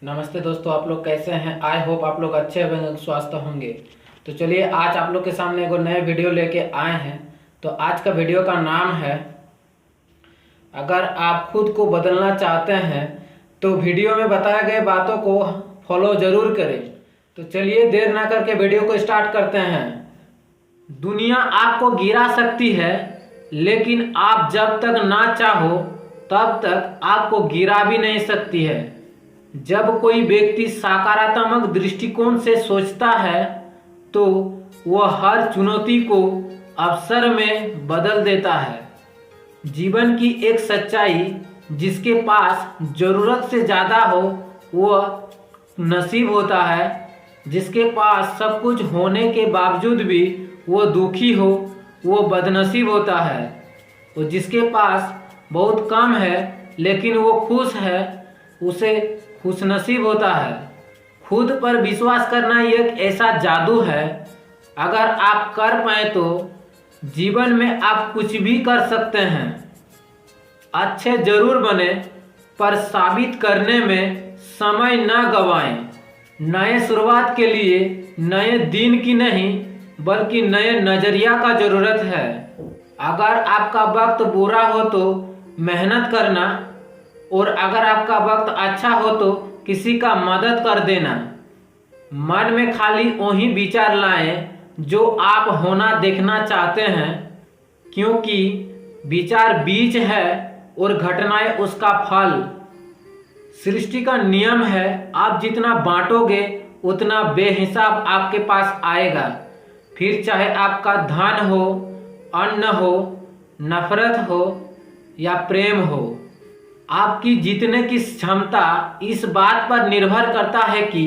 नमस्ते दोस्तों, आप लोग कैसे हैं। आई होप आप लोग अच्छे एवं स्वस्थ होंगे। तो चलिए आज आप लोग के सामने एक नए वीडियो लेके आए हैं। तो आज का वीडियो का नाम है, अगर आप खुद को बदलना चाहते हैं तो वीडियो में बताए गए बातों को फॉलो जरूर करें। तो चलिए देर ना करके वीडियो को स्टार्ट करते हैं। दुनिया आपको गिरा सकती है, लेकिन आप जब तक ना चाहो तब तक आपको गिरा भी नहीं सकती है। जब कोई व्यक्ति सकारात्मक दृष्टिकोण से सोचता है तो वह हर चुनौती को अवसर में बदल देता है। जीवन की एक सच्चाई, जिसके पास जरूरत से ज़्यादा हो वह नसीब होता है, जिसके पास सब कुछ होने के बावजूद भी वो दुखी हो वो बदनसीब होता है, और जिसके पास बहुत कम है लेकिन वो खुश है उसे खुशनसीब होता है। खुद पर विश्वास करना एक ऐसा जादू है, अगर आप कर पाए तो जीवन में आप कुछ भी कर सकते हैं। अच्छे जरूर बने, पर साबित करने में समय न गवाएं। नए शुरुआत के लिए नए दिन की नहीं बल्कि नए नज़रिया का ज़रूरत है। अगर आपका वक्त बुरा हो तो मेहनत करना, और अगर आपका वक्त अच्छा हो तो किसी का मदद कर देना। मन में खाली वही विचार लाएं जो आप होना देखना चाहते हैं, क्योंकि विचार बीज है और घटनाएं उसका फल। सृष्टि का नियम है, आप जितना बांटोगे उतना बेहिसाब आपके पास आएगा। फिर चाहे आपका धन हो, अन्न हो, नफरत हो या प्रेम हो। आपकी जीतने की क्षमता इस बात पर निर्भर करता है कि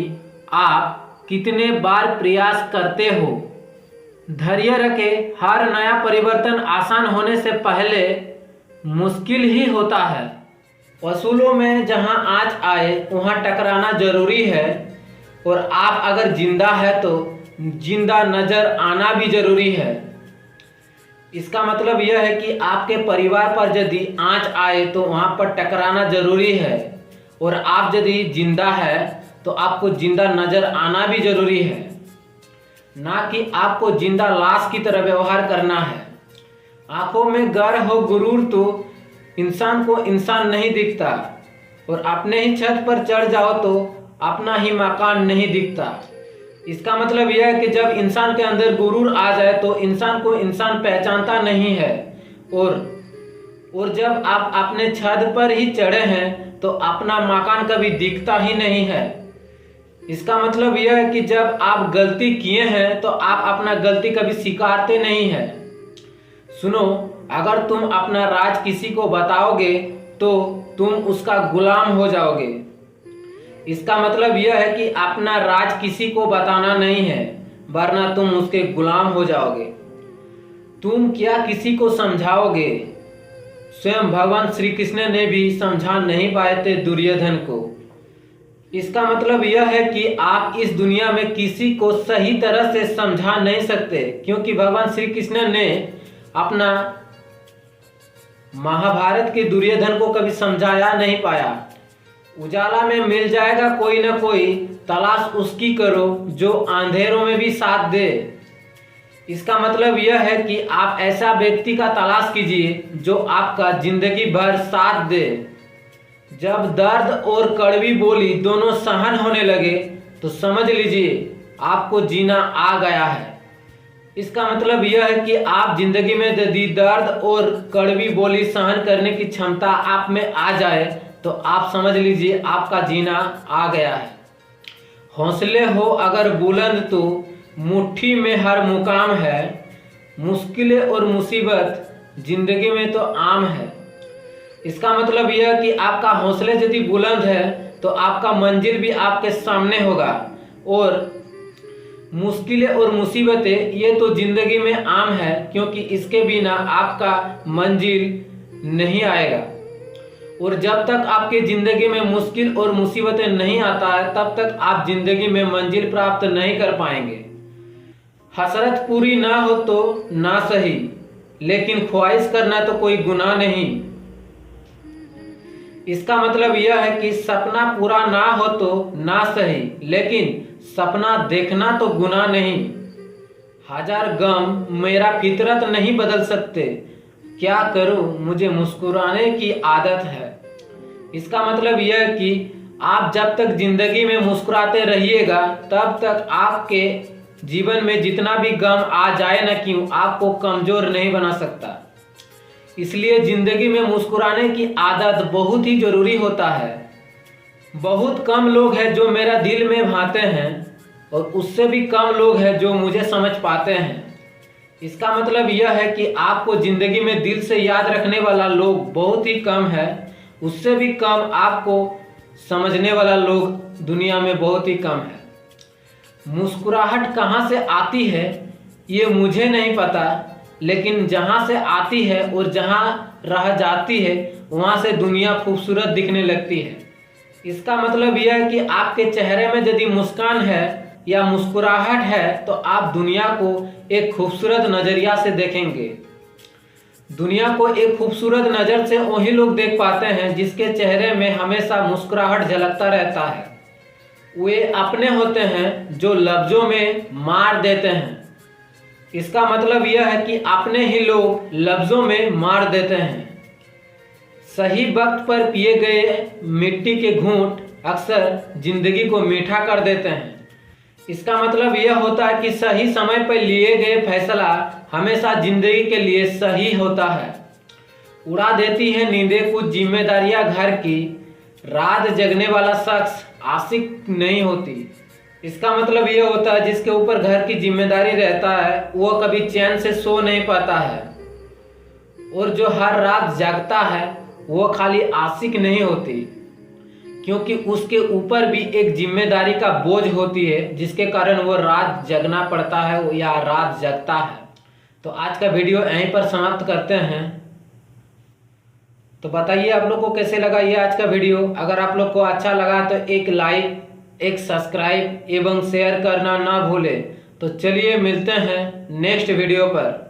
आप कितने बार प्रयास करते हो। धैर्य रखें, हर नया परिवर्तन आसान होने से पहले मुश्किल ही होता है। असूलों में जहां आँच आए वहां टकराना जरूरी है, और आप अगर जिंदा है तो जिंदा नजर आना भी जरूरी है। इसका मतलब यह है कि आपके परिवार पर यदि आंच आए तो वहां पर टकराना जरूरी है, और आप यदि जिंदा है तो आपको जिंदा नजर आना भी जरूरी है, ना कि आपको जिंदा लाश की तरह व्यवहार करना है। आंखों में गर हो गुरूर तो इंसान को इंसान नहीं दिखता, और अपने ही छत पर चढ़ जाओ तो अपना ही मकान नहीं दिखता। इसका मतलब यह है कि जब इंसान के अंदर गुरूर आ जाए तो इंसान को इंसान पहचानता नहीं है, और जब आप अपने छत पर ही चढ़े हैं तो अपना मकान कभी दिखता ही नहीं है। इसका मतलब यह है कि जब आप गलती किए हैं तो आप अपना गलती कभी स्वीकारते नहीं है। सुनो, अगर तुम अपना राज किसी को बताओगे तो तुम उसका गुलाम हो जाओगे। इसका मतलब यह है कि अपना राज किसी को बताना नहीं है, वरना तुम उसके गुलाम हो जाओगे। तुम क्या किसी को समझाओगे? स्वयं भगवान श्री कृष्ण ने भी समझा नहीं पाए थे दुर्योधन को। इसका मतलब यह है कि आप इस दुनिया में किसी को सही तरह से समझा नहीं सकते, क्योंकि भगवान श्री कृष्ण ने अपना महाभारत के दुर्योधन को कभी समझाया नहीं पाया। उजाला में मिल जाएगा कोई ना कोई, तलाश उसकी करो जो अंधेरों में भी साथ दे। इसका मतलब यह है कि आप ऐसा व्यक्ति का तलाश कीजिए जो आपका जिंदगी भर साथ दे। जब दर्द और कड़वी बोली दोनों सहन होने लगे तो समझ लीजिए आपको जीना आ गया है। इसका मतलब यह है कि आप जिंदगी में यदि दर्द और कड़वी बोली सहन करने की क्षमता आप में आ जाए तो आप समझ लीजिए आपका जीना आ गया है। हौसले हो अगर बुलंद तो मुट्ठी में हर मुकाम है। मुश्किलें और मुसीबत जिंदगी में तो आम है। इसका मतलब यह कि आपका हौसले यदि बुलंद है तो आपका मंजिल भी आपके सामने होगा, और मुश्किलें और मुसीबतें ये तो जिंदगी में आम है, क्योंकि इसके बिना आपका मंजिल नहीं आएगा। और जब तक आपकी जिंदगी में मुश्किल और मुसीबतें नहीं आता है तब तक आप जिंदगी में मंजिल प्राप्त नहीं कर पाएंगे। हसरत पूरी ना हो तो ना सही, लेकिन ख्वाहिश करना तो कोई गुनाह नहीं। इसका मतलब यह है कि सपना पूरा ना हो तो ना सही, लेकिन सपना देखना तो गुनाह नहीं। हजार गम मेरा फितरत नहीं बदल सकते, क्या करूं मुझे मुस्कुराने की आदत है। इसका मतलब यह है कि आप जब तक जिंदगी में मुस्कुराते रहिएगा तब तक आपके जीवन में जितना भी गम आ जाए न क्यों आपको कमजोर नहीं बना सकता। इसलिए जिंदगी में मुस्कुराने की आदत बहुत ही जरूरी होता है। बहुत कम लोग हैं जो मेरा दिल में भाते हैं और उससे भी कम लोग हैं जो मुझे समझ पाते हैं। इसका मतलब यह है कि आपको जिंदगी में दिल से याद रखने वाला लोग बहुत ही कम है, उससे भी कम आपको समझने वाला लोग दुनिया में बहुत ही कम है। मुस्कुराहट कहाँ से आती है ये मुझे नहीं पता, लेकिन जहाँ से आती है और जहाँ रह जाती है वहाँ से दुनिया खूबसूरत दिखने लगती है। इसका मतलब यह है कि आपके चेहरे में यदि मुस्कान है या मुस्कुराहट है तो आप दुनिया को एक खूबसूरत नज़रिया से देखेंगे। दुनिया को एक खूबसूरत नज़र से वही लोग देख पाते हैं जिसके चेहरे में हमेशा मुस्कुराहट झलकता रहता है। वे अपने होते हैं जो लफ्ज़ों में मार देते हैं। इसका मतलब यह है कि अपने ही लोग लफ्ज़ों में मार देते हैं। सही वक्त पर पिए गए मिट्टी के घूंट अक्सर जिंदगी को मीठा कर देते हैं। इसका मतलब यह होता है कि सही समय पर लिए गए फैसला हमेशा जिंदगी के लिए सही होता है। उड़ा देती है नींदें कुछ जिम्मेदारियां घर की, रात जगने वाला शख्स आशिक नहीं होती। इसका मतलब यह होता है जिसके ऊपर घर की जिम्मेदारी रहता है वो कभी चैन से सो नहीं पाता है, और जो हर रात जागता है वो खाली आशिक नहीं होती, क्योंकि उसके ऊपर भी एक जिम्मेदारी का बोझ होती है जिसके कारण वो रात जगना पड़ता है या रात जगता है। तो आज का वीडियो यहीं पर समाप्त करते हैं। तो बताइए आप लोग को कैसे लगा ये आज का वीडियो। अगर आप लोग को अच्छा लगा तो एक लाइक, एक सब्सक्राइब एवं शेयर करना ना भूलें। तो चलिए मिलते हैं नेक्स्ट वीडियो पर।